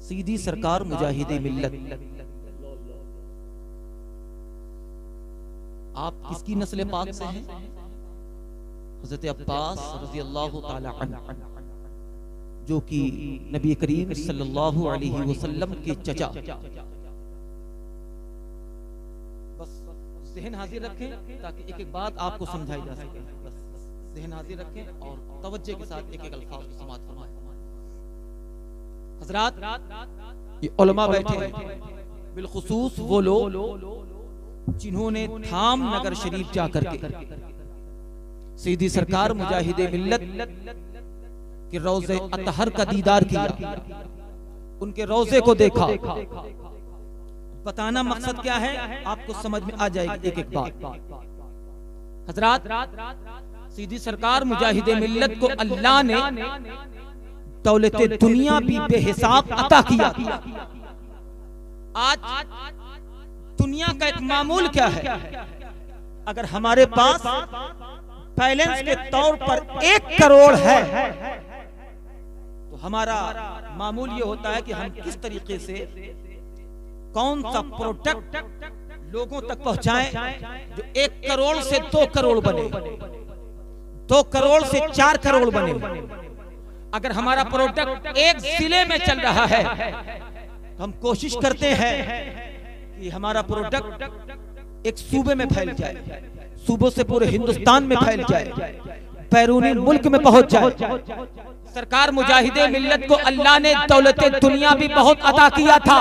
सीधी सरकार मुजाहिदे मिल्लत। आप किसकी नस्ल पाक से हैं? हज़रत अब्बास रज़ियल्लाहु ताला अन्हु, जो कि नबी करीम सल्लल्लाहु अलैहि वसल्लम के चचा। बस ज़हन हाजिर रखें ताकि एक एक बात आपको समझाई जा सके। बस ज़हन हाजिर रखें और तवज्जो के साथ एक एक अल्फाज की समाअत फरमाएं। हज़रात, ये उलमा बैठे हैं, बिलखुसूस वो लोग जिन्होंने थाम नगर शरीफ जाकर के सीधी सरकार मुजाहिदे मिल्लत के रोज़े अतहर का दीदार किया, उनके रोज़े को देखा। बताना मकसद क्या है आपको समझ में आ जाएगी एक एक बात। हज़रात, सीधी सरकार मुजाहिदे मिल्लत को अल्लाह ने दौलते दुनिया भी बेहिसाब अता किया। आज दुनिया का एक मामूल क्या है, अगर हमारे पास बैलेंस के तौर पर 1 करोड़ है तो हमारा मामूल ये होता है कि हम किस तरीके से कौन सा प्रोडक्ट लोगों तक पहुंचाएं जो 1 करोड़ से 2 करोड़ बने, 2 करोड़ से 4 करोड़ बने। अगर हमारा प्रोडक्ट एक जिले में चल रहा है तो हम कोशिश करते हैं कि हमारा प्रोडक्ट एक सूबे में फैल जाए, सूबों से पूरे हिंदुस्तान में फैल जाए, बैरूनी मुल्क में पहुंच जाए। सरकार मुजाहिदे मिल्लत को अल्लाह ने दौलते दुनिया भी बहुत अता किया था।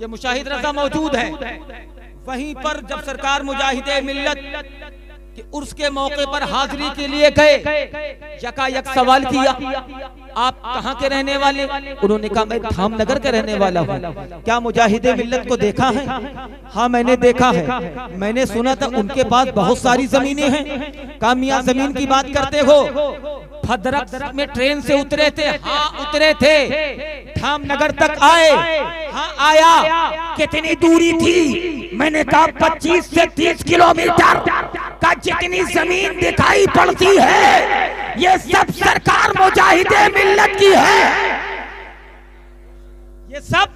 ये मुशाहिद रज़ा मौजूद है। वहीं पर जब सरकार मुजाहिदे मिल्लत कि उर्स के मौके पर हाजिरी के लिए गए, यकायक सवाल किया, आप कहाँ के रहने वाले? उन्होंने कहा मैं धामनगर का रहने वाला हूँ। क्या मुजाहिदे मिल्लत को देखा है? हाँ मैंने देखा है। मैंने सुना था उनके पास बहुत सारी जमीनें हैं। कहा मियां जमीन की बात करते हो? भद्रक में ट्रेन से उतरे थे? हाँ उतरे थे। धामनगर तक आए? हाँ आया। कितनी दूरी थी? मैंने कहा 25 से 30 किलोमीटर का जितनी जमीन दिखाई पड़ती है ये सब सरकार मुजाहिदे मिल्लत की है। ये सब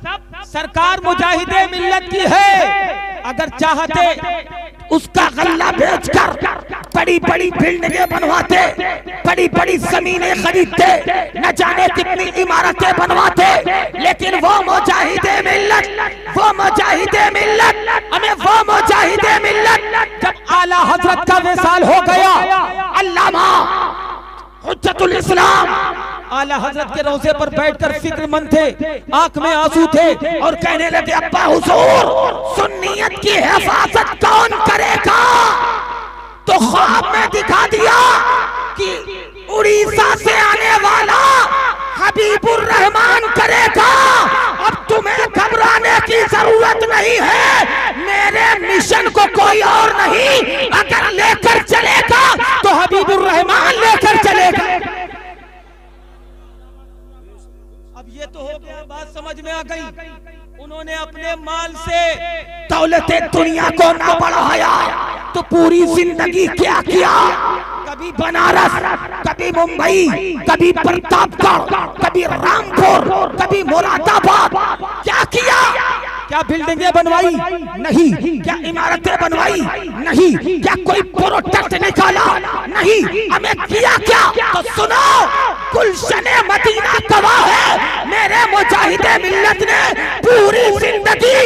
सरकार मुजाहिदे मिल्लत की है। अगर चाहते उसका गल्ला बेचकर बड़ी बड़ी बिल्डिंगें बनवाते, बड़ी बड़ी जमीनें खरीदते, न जाने कितनी इमारतें बनवाते, लेकिन वो मुजाहिदे मिल्लत, वो मुजाहिदे मिल्लत, हमें वो मुजाहिदे मिल्लत जब आला हजरत का विसाल हो गया, अल्लामा हुज्जतुल इस्लाम आला हजरत के रोज़े पर बैठकर फिक्रमंद थे, आंख में आंसू थे और कहने लगे अब्बा हुजूर सुन्नियत की हिफाजत कौन करेगा? तो ख्वाब में दिखा दिया कि उड़ीसा से आने वाला हबीबुर रहमान करेगा। अब तुम्हें घबराने की जरूरत नहीं है, मेरे मिशन को कोई और नहीं अगर लेकर चलेगा तो हबीबुर रहमान लेकर चलेगा। अब ये तो हो गया, बात समझ में आ गई। उन्होंने अपने माल से दौलते दुनिया को ना बढ़ाया तो पूरी जिंदगी क्या किया? कभी बनारस, कभी मुंबई, कभी प्रतापगढ़, कभी रामपुर, कभी मुरादाबाद, क्या किया? क्या बिल्डिंगें बनवाई? नहीं। क्या इमारतें बनवाई? नहीं। क्या कोई प्रोडक्ट निकाला? नहीं। हमें किया क्या? तो सुनो, गुलशने मदीना गवाह है, मेरे मुजाहिदे मिल्लत ने पूरी जिंदगी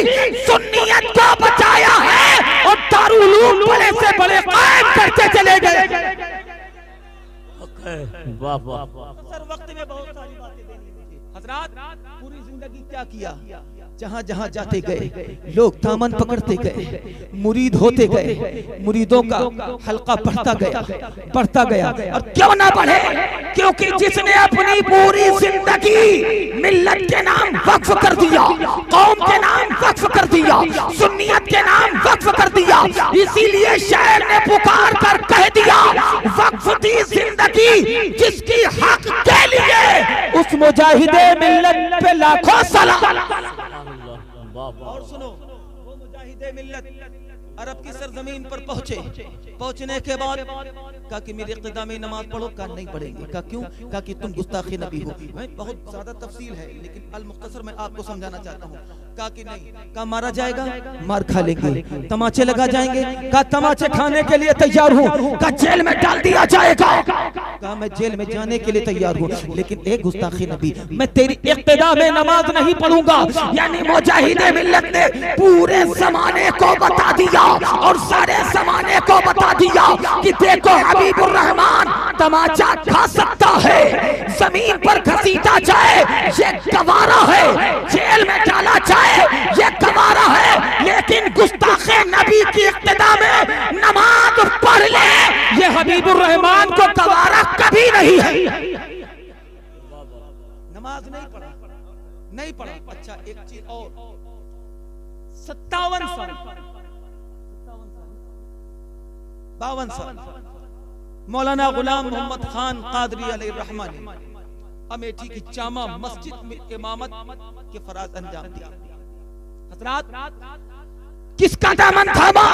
सुन्नियत को बचाया है और दारुल उलूम बड़े से बड़े कायम करते चले गए। वाह वाह। सर वक्त में बहुत सारी बातें देनी मुझे। हजरात पूरी जिंदगी क्या किया? जहाँ जहाँ जाते गए लोग दामन पकड़ते गए, मुरीद होते गए, मुरीदों का हल्का बढ़ता गया, बढ़ता गया। और क्यों ना बढ़े? क्योंकि जिसने अपनी पूरी जिंदगी मिल्लत के नाम वक्फ कर दिया, कौम के नाम वक्फ कर दिया, सुन्नियत के नाम वक्फ कर दिया, इसीलिए शायर ने पुकार कर कह दिया वक्फ दी जिंदगी जिसकी हक के लिए उस मुजाहिदे मिल्लत पे लाखों सलाम। और सुनो, वो मुजाहिदे मिल्लत अरब की सरजमीन पर पहुंचे। पहुंचने के बाद कहा कि मेरी इक़्तिदा में नमाज पढ़ो। कहा नहीं पढ़ेंगे। कहा क्यों? कहा कि तुम गुस्ताखी नबी हो। मैं बहुत ज्यादा तफसील है लेकिन अल मुख्तसर मैं आपको समझाना चाहता हूँ। कहा कि नहीं। कहा मारा जाएगा? मार खा लेंगे। तमाचे लगा जाएंगे? कहा तमाचे खाने के लिए तैयार हूँ। कहा जेल में डाल दिया जाएगा? कहा मैं जेल में जाने के लिए तैयार हूँ लेकिन एक गुस्ताखी नबी, मैं तेरी इक़्तिदा में नमाज नहीं पढ़ूंगा। यानी मुजाहिदे मिल्लत ने पूरे जमाने को बता दिया और सारे जमाने को बता दिया कि देखो हबीबुर रहमान तमाचा खा सकता है, जमीन पर घसीटा जाए ये गवारा है, जेल में डाला जाए ये गवारा है, लेकिन गुस्ताखे नबी की इक़्तिदा में नमाज पढ़ ले ये हबीबुर रहमान को गवारा कभी नहीं है। नमाज नहीं पढ़ा, नहीं पढ़ा। अच्छा एक चीज और, 57 साल 52 साल मौलाना गुलाम मोहम्मद खान कादरी अलैहिर्रहमान अमेठी की जामा मस्जिद में इमामत के फराज अंजाम दिया। हज़रात किसका दामन थामा?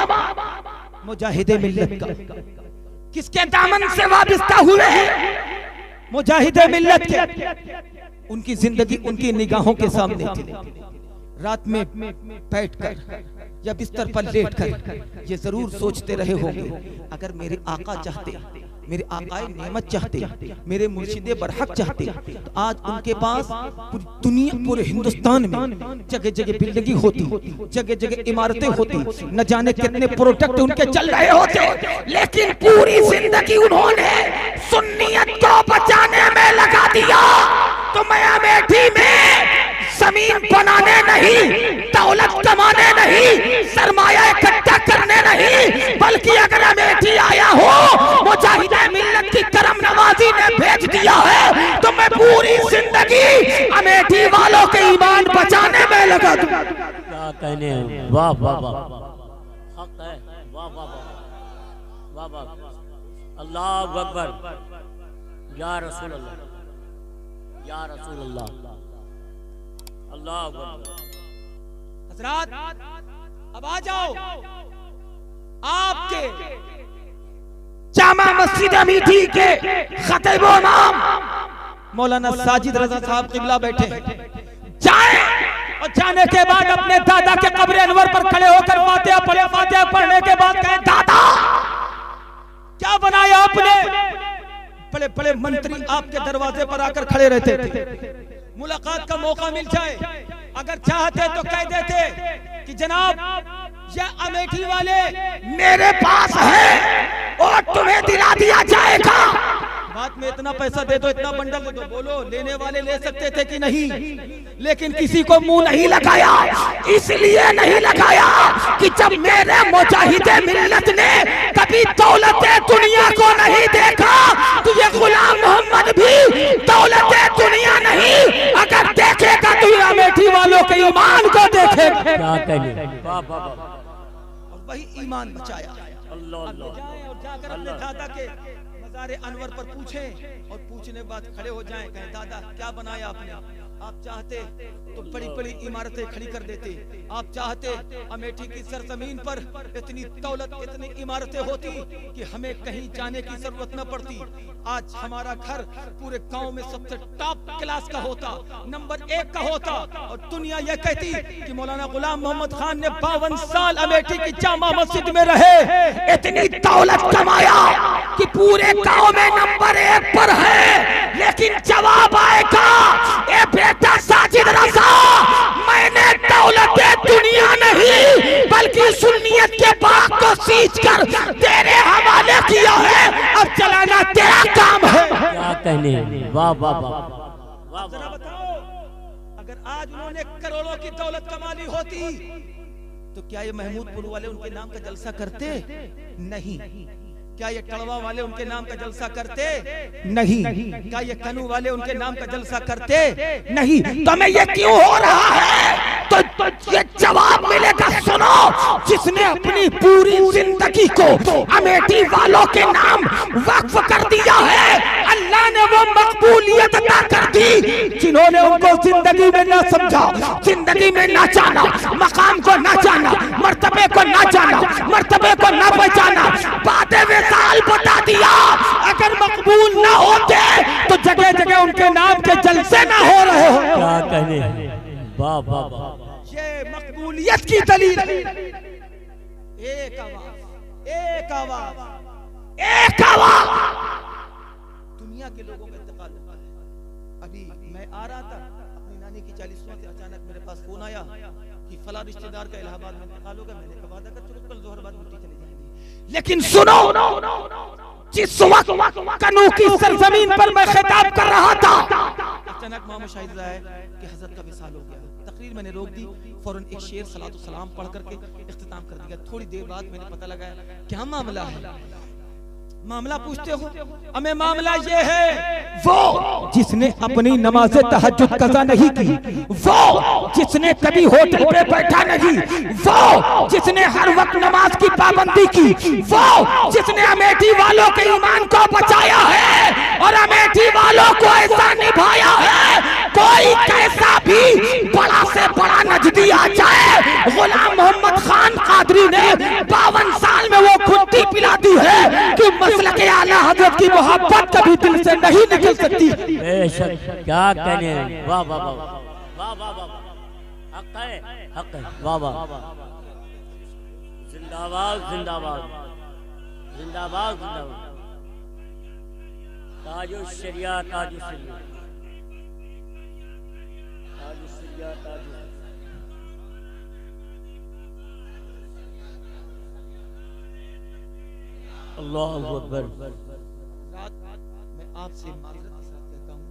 मुजाहिदे मिल्लत का। किसके दामन से वाबस्ता हुए हैं? मुजाहिदे मिल्लत के। उनकी जिंदगी उनकी निगाहों के सामने थी। रात में बैठकर या बिस्तर पर लेटकर ये जरूर सोचते रहे होंगे, अगर मेरे आका चाहते, मेरे आकाए नेमत चाहते, मेरे मुर्शिदे बरहक चाहते तो आज उनके पास पूरी दुनिया, पूरे हिंदुस्तान में जगह जगह बिल्डिंग होती, जगह जगह इमारतें होती, न जाने कितने प्रोडक्ट उनके चल रहे होते, लेकिन पूरी जिंदगी उन्होंने सुन्नियत को बचाने में लगा दिया। तो मैं अमेठी में जमीन बनाने नहीं, दौलत कमाने नहीं, सरमाया इकट्ठा करने नहीं, बल्कि अगर अमेठी आया हो मुजाहिदे मिल्लत की करम नवाजी ने भेज दिया है तो मैं पूरी जिंदगी अमेठी वालों के ईमान बचाने में लगा दूं। क्या कहने? वाह वाह वाह, हक है। वाह वाह वाह वाह, अल्लाह अकबर, या रसूल अल्लाह, या रसूल अल्लाह, अल्लाह अकबर। हज़रात अब आ जाओ, आपके जामा मस्जिद अमेठी के खतीब व इमाम मौलाना साजिद रजा साहब किबला बैठे जाए और जाने के बाद अपने दादा के कब्र अनवर पर खड़े होकर फातिहा पढ़े। फातिहा पढ़ने के बाद कहे दादा क्या बनाया आपने? बड़े बड़े मंत्री आपके दरवाजे पर आकर खड़े रहते थे। मुलाकात का मौका मिल जाए, अगर चाहते तो कह देते कि जनाब यह अमेठी वाले मेरे पास है और तुम्हें दिला दिया जाएगा। बात में इतना पैसा दे दो, इतना बंडल दे दो। बोलो लेने वाले ले सकते थे कि नहीं, लेकिन किसी को मुंह नहीं लगाया। इसलिए नहीं लगाया कि जब मेरे मुजाहिदे मिल्लत ने कभी दौलते दुनिया को नहीं देखा तो ये गुलाम मोहम्मद भी दौलते दुनिया नहीं, अगर देखेगा तो ये अमेठी वालों के ईमान को देखेगा। क्या कहने? वाह वाह, और वही ईमान बचाया। अल्लाह अल्लाह, और जाकर अपने दादा के मज़ारे अनवर पर पूछें और पूछने के बाद खड़े हो जाएं, कहें दादा क्या बनाया आपने? आप चाहते तो बड़ी बड़ी इमारतें खड़ी कर देते, आप चाहते अमेठी की सरजमीन पर इतनी दौलत, इतनी इमारतें होती कि हमें कहीं जाने की जरूरत न पड़ती। आज हमारा घर पूरे गांव में सबसे टॉप क्लास का होता, नंबर 1 का होता, और दुनिया यह कहती कि मौलाना गुलाम मोहम्मद खान ने 52 साल अमेठी की जामा मस्जिद में रहे, इतनी दौलत कमाया कि पूरे गांव में नंबर 1 पर है। लेकिन जवाब आएगा, ए बेटा साजिद रजा, मैंने दौलत दुनिया नहीं बल्कि सुन्नियत के बाग को सींच कर तेरे हवाले किया है, अब चलाना तेरा काम है। क्या कहने? वाह वाह वाह। जरा बताओ, अगर आज उन्होंने करोड़ों की दौलत कमा ली होती तो क्या ये महमूदपुर वाले उनके नाम का जलसा करते? नहीं। क्या ये टड़वा वाले उनके नाम का जलसा करते? नहीं। क्या ये कनू वाले उनके नाम का जलसा करते? नहीं। तो मैं ये क्यों हो रहा है? तो ये जवाब मिलेगा, सुनो, जिसने अपनी पूरी जिंदगी को अमेठी वालों के नाम वक्फ कर दिया है, अल्लाह ने वो मकबूलियत अता कर दी। जिन्होंने उनको जिंदगी में ना समझा, जिंदगी में ना जाना, मकाम को ना जाना, मर्तबे को ना जाना, मर्तबे को न पहचाना, बातें विशाल बता दिया। अगर मकबूल ना होते तो जगह जगह उनके नाम के जलसे ना हो रहे हो। क्या कहने, वाह वाह वाह, ये मकबूलियत की दलील है। एक आवाज, एक आवाज, एक आवाज। दुनिया के लोगों का इंतकाल होता है। अभी मैं आ रहा था अपनी नानी की 40वां से, अचानक मेरे पास फोन आया कि फला रिश्तेदार का इलाहाबाद में इंतकाल हो गया। मैंने कहा वादा कर चलो कल जोहर बाद मिट्टी चली जाएगी। लेकिन सुनो, जिस वक्त कनू की सरजमीन पर मैं खिताब कर रहा था, अचानक मामू शाहिद है कि हजरत का विसाल हो गया। तकरीर मैंने रोक दी, फौरन एक शेर सलातो सलाम पढ़ करके इख्तिताम कर दिया। थोड़ी देर बाद मैंने पता लगाया क्या मामला है। मामला पूछते हो, हमें मामला ये है, वो जिसने अपनी नमाज तहज्जुद कज़ा नहीं की, वो जिसने कभी होटल पे बैठा नहीं, वो जिसने हर वक्त नमाज की पाबंदी की, वो जिसने अमेठी वालों के ईमान को बचाया है और अमेठी वालों को ऐसा निभाया है, कोई कैसा भी बड़ा से बड़ा नजदी आ जाए, गुलाम मोहम्मद खान कादरी ने 52 साल में वो खुट्टी पिला दी है कि मसलक आला हजरत की मोहब्बत कभी दिल से नहीं निकल सकती। बेशक, क्या कहने, वाह वाह वाह वाह वाह वाह, हक है, हक है, वाह वाह, जिंदाबाद जिंदाबाद जिंदाबाद जिंदाबाद, ताजो शरिया ताजो शरिया ताजो शरिया ताजो। अल्लाहु अकबर। मैं आपसे माजरत के साथ कहता हूँ,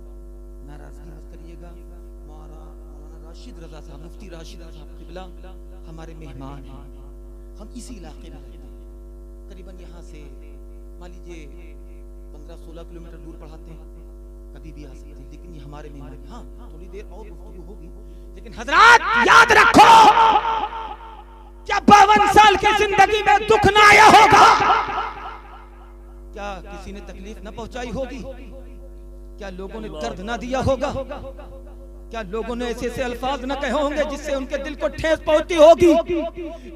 नाराजगी मत करिएगा। मौलाना राशिद रजा साहब, मुफ्ती राशिद रजा साहब क़िबला हमारे मेहमान हैं। हम इसी इलाके में रहते हैं, करीबन यहाँ से मान लीजिए 15-16 किलोमीटर दूर पढ़ाते हैं। कभी भी आ सकते हैं, लेकिन ये हमारे मेहमान। हाँ, थोड़ी देर और गुफ्तगू होगी, लेकिन हजरात याद रखो, क्या 52 साल की जिंदगी में दुख ना आया होगा? क्या किसी ने तकलीफ न पहुंचाई होगी? क्या लोगों ने दर्द ना दिया होगा? क्या लोगों ने ऐसे ऐसे अल्फाज न कहे होंगे जिससे उनके दिल को ठेस पहुंचती होगी?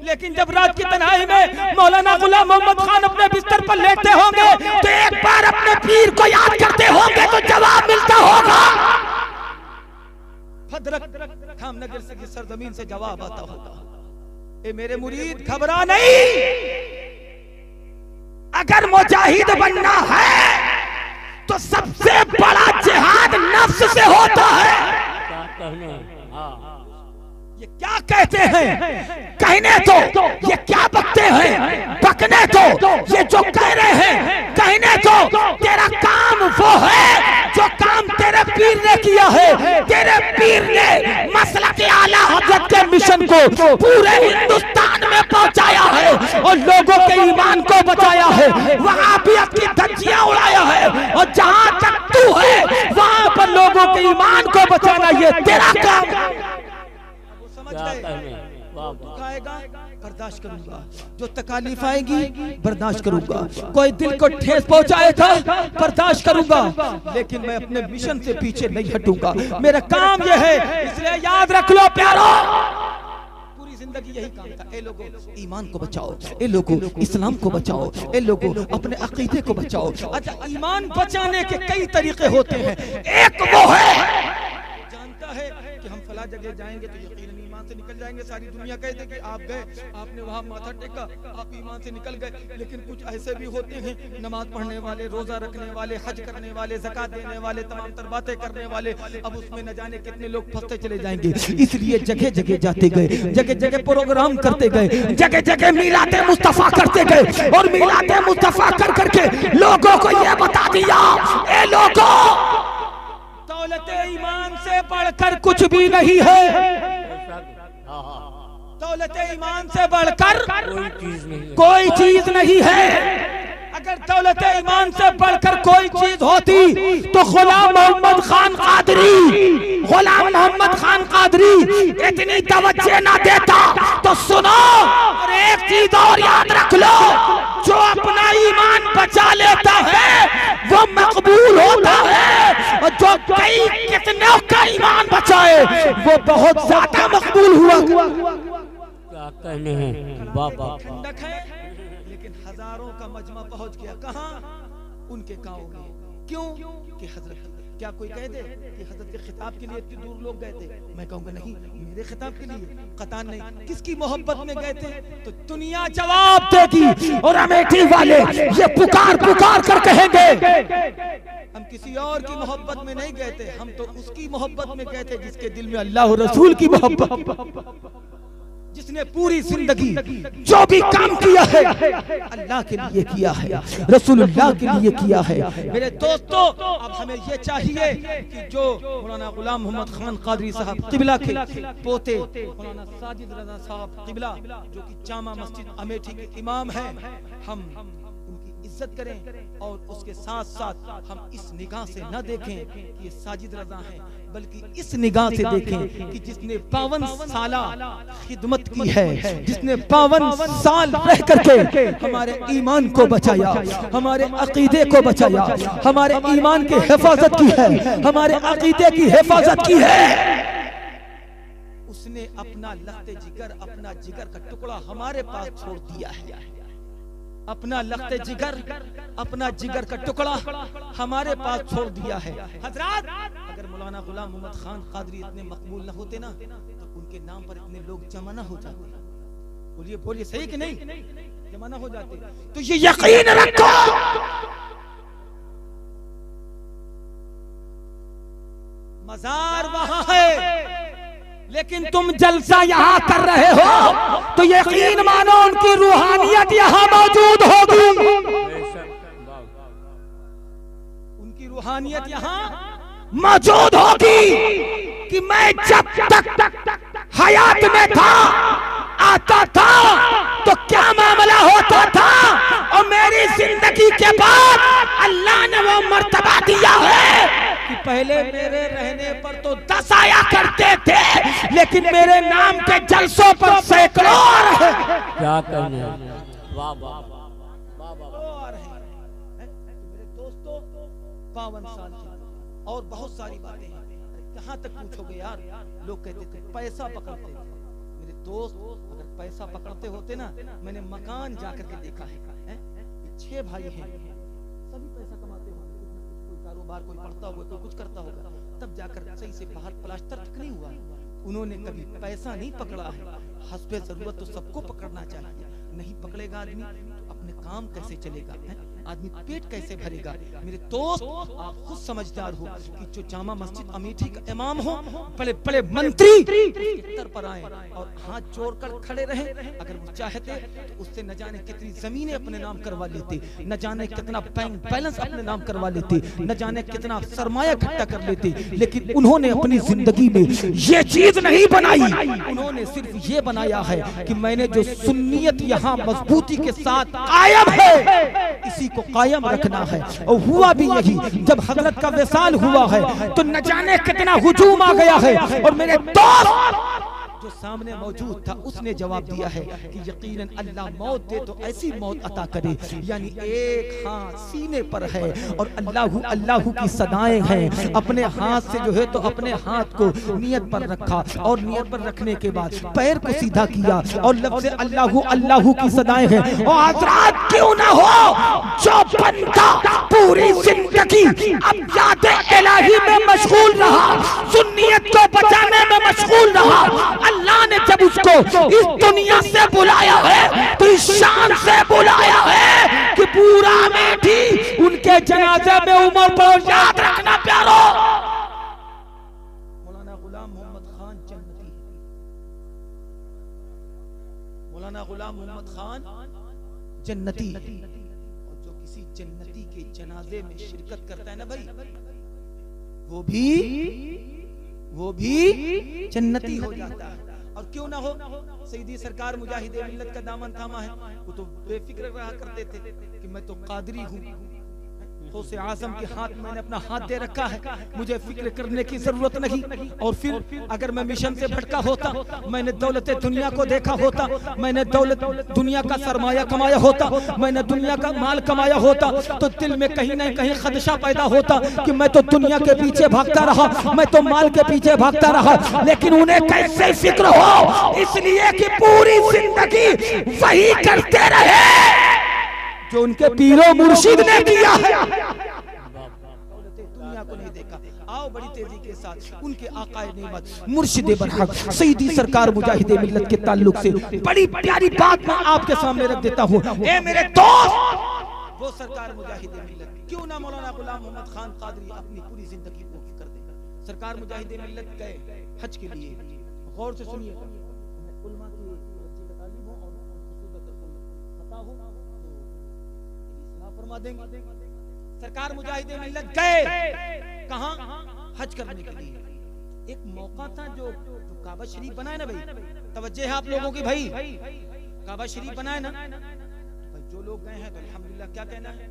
लेकिन जब रात की तन्हाई में मौलाना गुलाम मोहम्मद खान अपने बिस्तर पर लेटते होंगे तो एक बार अपने पीर को याद करते होंगे तो जवाब मिलता होगा। भद्रक खामनगर से की सरजमीन से जवाब आता होगा, ए मेरे मुरीद घबरा नहीं, अगर मुजाहिद बनना है तो सबसे बड़ा जिहाद नफ्स से होता है। क्या कहने, ये क्या कहते हैं कहने तो, ये क्या बकते हैं बकने तो, ये जो कह रहे हैं कहने तो, तेरा काम वो है जो काम तेरे पीर ने किया है। तेरे पीर ने मसलक आला हजरत के मिशन को पूरे हिंदुस्तान में पहुंचाया है और लोगों के ईमान को बचाया है, वहाबियत की धज्जियां उड़ाया है। और जहां तक तू है वहां पर लोगों के ईमान को बचाना ये तेरा काम। समझ गए? आएगा बर्दाश्त करूंगा, जो तकालीफ आएगी बर्दाश्त करूंगा, कोई दिल को ठेस पहुंचाएगा बर्दाश्त करूंगा, लेकिन मैं अपने मिशन से पीछे नहीं हटूंगा। मेरा काम यह है, इसलिए याद रख लो प्यारो, पूरी जिंदगी यही काम था। ए लोगों ईमान को बचाओ, ए लोगों इस्लाम को बचाओ, ए लोगों अपने अकीदे को बचाओ। अच्छा, ईमान बचाने के कई तरीके होते हैं। एक वो है जानता है कि हम फला जगह जाएंगे तो यकीनन ईमान से निकल जाएंगे। सारी दुनिया कह दे कि आप गए, आपने वहां माथा टेका, आप ईमान से निकल गए। लेकिन कुछ ऐसे भी होते हैं, नमाज पढ़ने वाले, रोजा रखने वाले, हज करने वाले, ज़कात देने वाले, तमाम तर बातें करने वाले, अब उसमें न जाने कितने लोग फंसते चले जाएंगे। इसलिए जगह जगह जाते गए, जगह जगह प्रोग्राम करते गए, जगह जगह मिलाते मुस्तफा करते गए और मिलाते मुस्तफा कर करके लोगों को यह बता दिया, ए लोगों दौलत ईमान से बढ़कर कुछ भी नहीं है। दौलत ईमान से बढ़कर कोई चीज नहीं है। अगर दौलत ईमान से बढ़कर कोई चीज होती तो गुलाम मोहम्मद खान कादरी इतनी तवज्जो ना देता। तो सुनो, और एक चीज और याद रख लो, जो अपना ईमान बचा लेता है वो मकबूल होता है, और जो कई कितनों का ईमान बचाए वो बहुत ज्यादा मकबूल हुआ। क्या कहने हैं, वाह वाह, ठंडक है हजारों का मजमा पहुंच गया। कहां? उनके गांव में। क्यों? कि हजरत, क्या कोई कह दे कि हजरत के खिताब के लिए इतनी दूर लोग गए थे? मैं कहूंगा नहीं, मेरे खिताब के लिए कतान नहीं, किसकी मोहब्बत में गए थे? तो दुनिया जवाब देगी और अमेठी वाले ये पुकार पुकार कर कहेंगे हम किसी और की मोहब्बत में नहीं गए थे, हम तो उसकी मोहब्बत में गए थे जिसके दिल में अल्लाह और रसूल की मोहब्बत, जिसने पूरी जिंदगी जो भी काम किया है अल्लाह के लिए किया है, रसूलुल्लाह के लिए किया है। मेरे दोस्तों, अब हमें ये चाहिए कि जो मौलाना गुलाम मोहम्मद खान कादरी साहब किबला के पोते मौलाना साजिद रजा साहब किबला जो कि जामा मस्जिद अमेठी के इमाम हैं, हम उनकी इज्जत करें और उसके साथ साथ हम इस निगाह से न देखें कि ये साजिद रजा हैं, बल्कि इस निगाह से देखें कि जिसने 52 साल खिदमत की है, जिसने 52 साल रह करके हमारे ईमान को बचाया, हमारे अकीदे को बचाया, हमारे ईमान की हिफाजत की है, हमारे अकीदे की हिफाजत की है, उसने अपना लख्ते जिगर, अपना जिगर का टुकड़ा हमारे पास छोड़ दिया है। अपना लख्ते जिगर, अपना जिगर का टुकड़ा हमारे पास छोड़ दिया है। हजरात, अगर मौलाना गुलाम मोहम्मद खान कादरी इतने मकबूल न होते ना, तो उनके नाम पर इतने लोग जमा न हो जाते। बोलिए बोलिए, सही कि नहीं? जमा न हो जाते। तो ये यकीन रखो, मजार वहां है लेकिन तुम जलसा यहाँ कर रहे हो, तो यकीन मानो उनकी रूहानियत यहाँ मौजूद होगी, उनकी रूहानियत यहाँ मौजूद होगी कि मैं जब तक हयात में था, आता था तो क्या मामला होता था, और मेरी जिंदगी के बाद अल्लाह ने वो मर्तबा दिया है कि पहले मेरे रहने पर तो 10 आया करते थे, लेकिन मेरे नाम के जलसों पर सैकड़ों आ रहे हैं। क्या कहने? वाह वाह वाह वाह। मेरे दोस्तों, 52 साल की और बहुत सारी बातें हैं। कहाँ तक पूछोगे यार? लोग कहते थे पैसा पकड़ते थे। मेरे दोस्त, अगर पैसा पकड़ते होते ना, मैंने मकान जाकर के देखा है, 6 भाई हैं, सभी पैसा कमाते होंगे, कोई कारोबार, कोई पढ़ता होगा, कोई कुछ करता होगा, तब जाकर सही से बाहर प्लास्टर तक नहीं हुआ। उन्होंने कभी पैसा नहीं पकड़ा है। हस्बे जरूरत तो सबको पकड़ना चाहिए, नहीं पकड़ेगा आदमी तो अपने काम कैसे चलेगा, आदमी पेट कैसे भरेगा? मेरे दोस्त, आप खुद समझदार हो कि जो जामा मस्जिद अमेठी का इमाम हो, बड़े बड़े मंत्री तर पर आए और हाथ जोड़कर खड़े रहे, अगर वो चाहते तो उससे न जाने कितनी जमीनें अपने नाम करवा लेते, न जाने कितना बैंक बैलेंस अपने नाम करवा लेते, न जाने कितना सरमाया इकट्ठा कर लेते, लेकिन उन्होंने अपनी जिंदगी में ये चीज नहीं बनाई। उन्होंने सिर्फ ये बनाया है कि मैंने जो सुन्नियत यहाँ मजबूती के साथ कायम है, इसी को कायम रखना है। और हुआ भी यही, जब हजरत का विसाल हुआ है तो न जाने कितना हुजूम आ गया है, और मेरे दोस्त जो सामने मौजूद था उसने जवाब दिया है कि यकीनन अल्लाह मौत दे तो ऐसी मौत अता करे, यानी एक हाथ सीने पर है और अल्लाहू अल्लाहू की सदाएं हैं। अपने हाथ से जो है तो अपने हाथ को नियत पर रखा, और नियत पर रखने के बाद पैर को सीधा किया और लफ्ज़ अल्लाहू अल्लाहू की सदाएं हैं। और हज़रात, क्यों ना हो जो बंदा पूरी जिंदगी अब याद इलाही में मशगूल रहा, सुन्नियत को बचाने में मशगूल रहा, अल्लाह ने जब उसको इस दुनिया से बुलाया है तो इस शान से बुलाया है कि पूरा अमेठी उनके जनाजे में उमर पर, याद रखना प्यारो। मौलाना गुलाम मोहम्मद खान जन्नती, मौलाना गुलाम मोहम्मद खान जन्नती, और जो किसी जन्नती के जनाजे में शिरकत करता है ना भाई, वो भी जन्नती हो जाता है। और क्यों ना हो, सईदी सरकार मुजाहिदे मिल्लत का दामन थामा है, वो तो बेफिक्र रहा करते थे कि मैं तो कादरी हूँ, गौसे आज़म के हाथ मैंने अपना हाथ दे रखा है, मुझे फिक्र करने की जरूरत नहीं। और फिर अगर मैं मिशन से भटका होता, मैंने दौलत दुनिया को देखा होता, मैंने दौलत दुनिया का सरमाया कमाया होता, मैंने दुनिया का माल कमाया होता, तो दिल में कहीं ना कहीं खदशा पैदा होता कि मैं तो दुनिया के पीछे भागता रहा, मैं तो माल के पीछे भागता रहा। लेकिन उन्हें कैसे फिक्र हो, इसलिए कि पूरी जिंदगी वही करते रहे जो उनके पीरो मुर्शिद ने किया है, दुनिया को नहीं देखा। आओ बड़ी तेजी के साथ उनके आकाए नेमत मुर्शिद बरहक सईदी सरकार मुजाहिदे मिल्लत के ताल्लुक से बड़ी प्यारी बात मैं आपके सामने रख देता हूँ। ए मेरे दोस्त, वो सरकार मुजाहिदे मिल्लत क्यों ना मौलाना गुलाम मोहम्मद खान कादरी अपनी पूरी जिंदगी को कर देगा। सरकार मुजाहिदे मिल्लत गए हज के लिए, गौर से सुनिए, उलमा की हज का तालीम हो और खता हो तो इस्लाह फरमा देंगे। सरकार मुजाहिदे मिल्लत गए कहां? हज करने के लिए। एक मौका था जो काबा शरीफ बनाए ना भाई, तवज्जो है आप लोगों की भाई, काबा शरीफ बनाए ना भाई, जो लोग गए हैं तो अल्हम्दुलिल्लाह, क्या कहना है,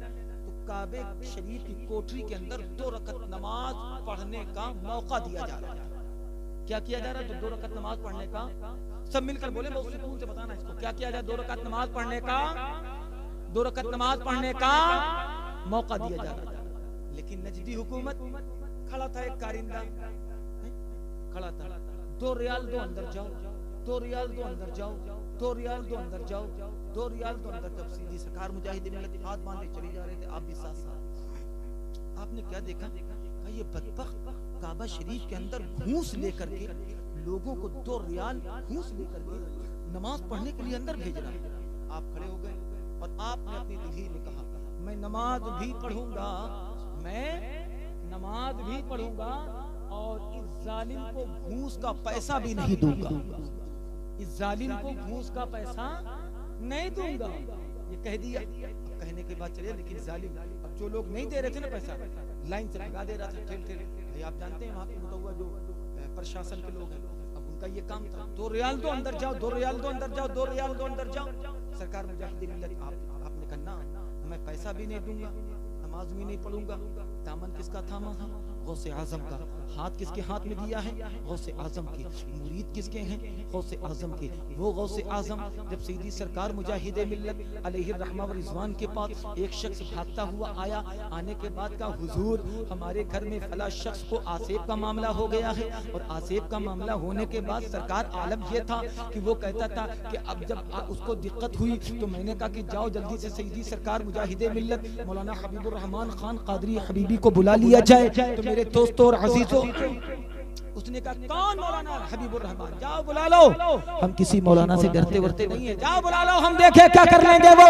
तो काबे शरीफ की कोठरी के अंदर 2 रकत नमाज पढ़ने का मौका दिया जा रहा है। क्या किया जा रहा है? तो 2 रकत नमाज पढ़ने का, सब मिलकर बोले, बहुत सुकून से बताना इसको, क्या किया जाए? 2 रकत नमाज पढ़ने का, 2 रकत नमाज पढ़ने का मौका दिया जा रहा था। लेकिन नजदी हुकूमत, खड़ा था एक कारिंदा, खड़ा था, 2 रियाल दो अंदर जाओ, 2 रियाल दो अंदर जाओ, 2 रियाल दो अंदर जाओ, 2 रियाल दो अंदर। जब सीधी सरकार मुजाहिदे मिल्लत हाथ बांधे चली जा रहे थे, आप भी साथ साथ। आपने क्या देखा? ये बदबख्त काबा शरीफ के अंदर घूस लेकर के लोगों को 2 रियाल घूस लेकर के नमाज पढ़ने के लिए अंदर भेज रहा है। आप खड़े हो गए और आपने अपनी दिल में कहा, मैं नमाज भी पढ़ूंगा, मैं नमाज भी पढ़ूंगा और इस जालिम को घूस का पैसा भी नहीं दूंगा, इस जालिम को घूस का पैसा नहीं दूंगा। ये कह दिया। कहने के बाद चलिए, लेकिन जालिम, अब जो लोग नहीं दे रहे थे ना पैसा, लाइन से लगा दे रहा था, ठेल ठेल। भाई आप जानते हैं वहाँ पे मुतव्वा जो प्रशासन के लोग हैं, अब उनका ये काम था, 2 रियाल दो अंदर जाओ, 2 रियाल दो अंदर जाओ, 2 रियाल दो अंदर जाओ। सरकार मुजाहिदे मिल्लत, आपने कहा ना, मैं पैसा भी नहीं दूंगा, नमाज भी नहीं पढ़ूंगा। दामन किसका थामा है? गौसे आजम का। हाथ किसके हाथ में दिया है? गौसे आजम के। मुरीद किसके हैं? गौसे आजम के। वो गौसे आजम जब सीधी सरकार मुजाहिदे मिल्लत अलैहि रहमा व रिजवान के पास एक शख्स भागता हुआ आया, आने के बाद का, हुजूर हमारे घर में फला शख्स को आसेब का मामला हो गया है, और आसेब का मामला होने के बाद सरकार आलम ये था कि वो कहता था कि अब जब उसको दिक्कत हुई तो मैंने कहा कि जाओ जल्दी से सीधी सरकार मुजाहिदे मिल्लत मौलाना हबीबुर रहमान खान कादरी हबीबी को बुला लिया जाए। तो मेरे दोस्तों और अजीजों, उसने कहा कौन? मौलाना हबीबुर रहमान, जाओ बुला लो। हम किसी मौलाना से डरते वरते नहीं है, जाओ बुला लो, हम देखें क्या कर लेंगे। वो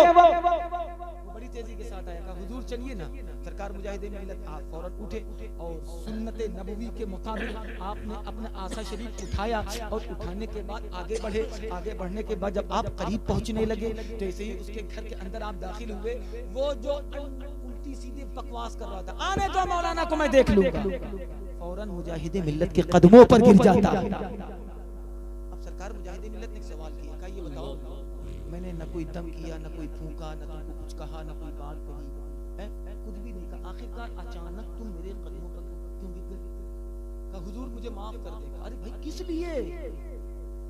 बड़ी तेजी के साथ आया, कहा हुजूर चलिए ना। सरकार मुजाहिदे मिल्लत आप फौरन उठे और सुन्नत नबवी के मुताबिक आपने अपना आसा शरीफ उठाया, और उठाने के बाद आगे बढ़े। आगे बढ़ने के बाद जब आप करीब पहुंचने लगे, तो ऐसे ही उसके घर के अंदर आप दाखिल हुए, वो जो उल्टी सीधी बकवास कर रहा था, आने दो मौलाना को, मैं देख लूंगा, फौरन मुजाहिदे मिल्लत के कदमों पर गिर जाता। अब सरकार मुजाहिदे मिल्लत ने एक सवाल किया, कहा ये बताओ, मैंने न कोई दम किया, न कोई फूंका, न तुमको कुछ कहा, न कोई बात कही, कुछ भी नहीं कहा, आखिरकार अचानक तुम मेरे कदमों पर क्यों गिर गए? कहा हुजूर मुझे माफ कर देगा। अरे भाई किस लिए?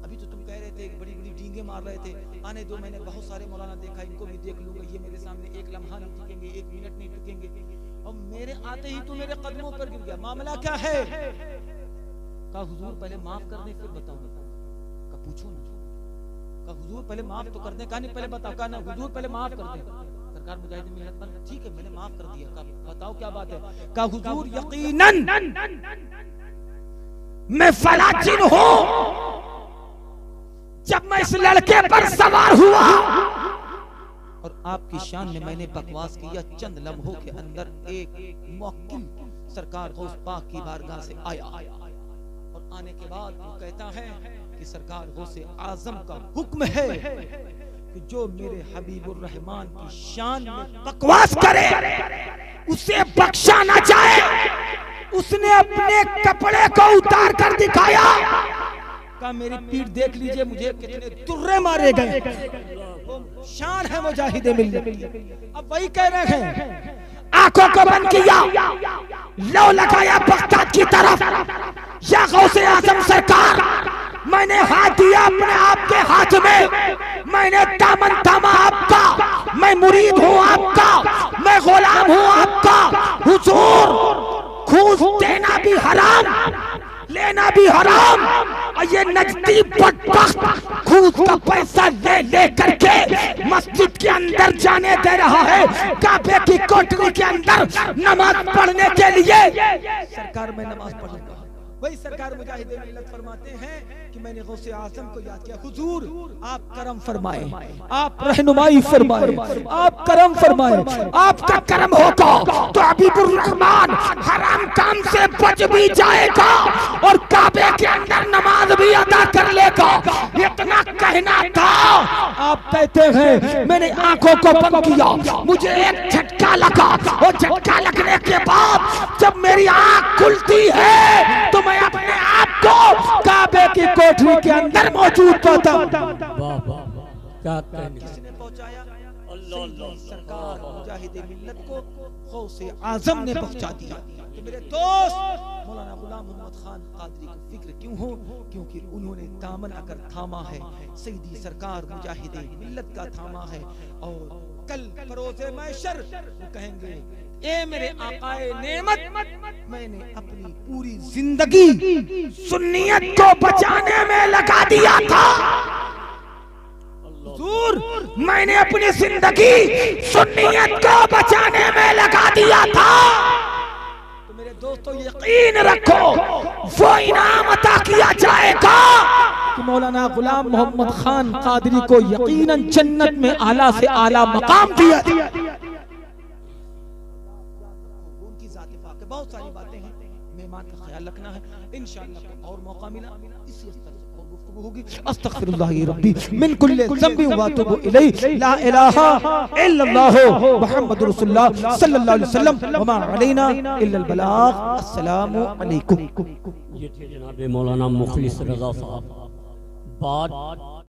अभी तो तुम कह रहे थे, बड़ी बड़ी डींगे मार रहे थे, आने दो, मैंने बहुत सारे मौलाना देखा, इनको भी देख लूंगा, ये मेरे सामने एक लम्हा नहीं टिकेंगे, 1 मिनट नहीं टिकेंगे, और मेरे आते ही तू मेरे कदमों पर गिर गया, मामला क्या है? कहा हुजूर पहले माफ कर दे फिर बताओ। कहा पूछो ना। कहा हुजूर पहले माफ तो कर दे। कहा नहीं पहले बताओ। कहा ना हुजूर पहले माफ कर दे। सरकार मुजाहिदे मिल्लत पर, ठीक है मैंने माफ कर दिया। कहा बताओ क्या बात है? कहा हुजूर यकीनन मैं फलाचिन हूं, जब मैं इस लड़के पर सवार हुआ और आपकी शान में मैंने बकवास किया, चंद लम्हों के अंदर एक मुवक्किल सरकार गौस पाक की बारगाह से आया, और आने के बाद वो कहता है कि सरकार गौसे आजम का हुक्म है कि जो मेरे हबीबुर रहमान की शान में बकवास करे उसे बख्शा ना जाए। उसने अपने कपड़े को उतार कर दिखाया, कहा मेरी पीठ देख लीजिए, मुझे कितने तुर्रे मारे गए। शान है मुजाहिदे मिल्लत। अब वही कह रहे हैं, आंखों को बंद किया, लो लगाया बगदाद की तरफ, या गौसे आजम सरकार, मैंने हाथ दिया अपने आप के हाथ में, मैंने दामन थामा आपका, मैं मुरीद हूँ आपका, मैं गुलाम हूँ आपका। हुजूर घूस देना भी हराम, लेना भी हराम, ये नजदी बदबख्त घूस का पैसा ले ले करके मस्जिद के अंदर जाने दे रहा है, काबे की कोठरी के अंदर नमाज पढ़ने के लिए। सरकार में नमाज पढ़ूंगा। वही सरकार मुजाहिदे मिल्लत फरमाते हैं कि मैंने गौसे आजम को याद किया, हुजूर आप करम फरमाएं, आप रहनुमाई फरमाएं, आप करम फरमाएं। आपका करम होगा तो हबीबुर रहमान हराम काम से बच भी जाएगा और काबे के अंदर नमाज भी अदा कर लेगा। इतना कहना था। आप कहते हैं मैंने आंखों को बंद किया, मुझे एक झटका लगा और झटका लगने के बाद जब मेरी आंख खुलती है तो मैं अपने आप को काबे की कोठरी के अंदर मौजूद पाता हूं। क्या कहने, किसने पहुंचाया? सरकार मुजाहिदे मिल्लत को गौसे आजम ने पहुंचा दिया। तो मेरे दोस्त मौलाना गुलाम मोहम्मद खान कादरी की फिक्र क्यों हो? क्योंकि उन्होंने दामन अगर थामा है, सईदी सरकार मुजाहिदे मिल्लत का थामा है। और कल फरोज़े महशर वो कहेंगे, ए मेरे आकाए नेमत, मैंने अपनी पूरी जिंदगी सुन्नियत को बचाने में लगा दिया था। हुजूर मैंने अपनी जिंदगी सुन्नियत को बचाने में लगा दिया था। तो मेरे दोस्तों यकीन रखो वो इनाम अता किया जाएगा कि मौलाना गुलाम मोहम्मद खान कादरी को यकीनन जन्नत में आला से आला मकाम दिया। बहुत सारी बातें हैं, मेहमान का ख्याल रखना है। इंशाअल्लाह और मौका मिला इसी स्तर से और गुफ्तगू होगी। अस्तगफिरुल्लाह रब्बी मिन कुल्लि ज़ंबि व अतूबु इलैहि, ला इलाहा इल्लल्लाह मुहम्मदुर रसूलुल्लाह सल्लल्लाहु अलैहि वसल्लम व मा अलैना इल्लल बलाग। अस्सलामु अलैकुम। ये थे जनाब मौलाना मुखलिस रज़ा साहब। बाद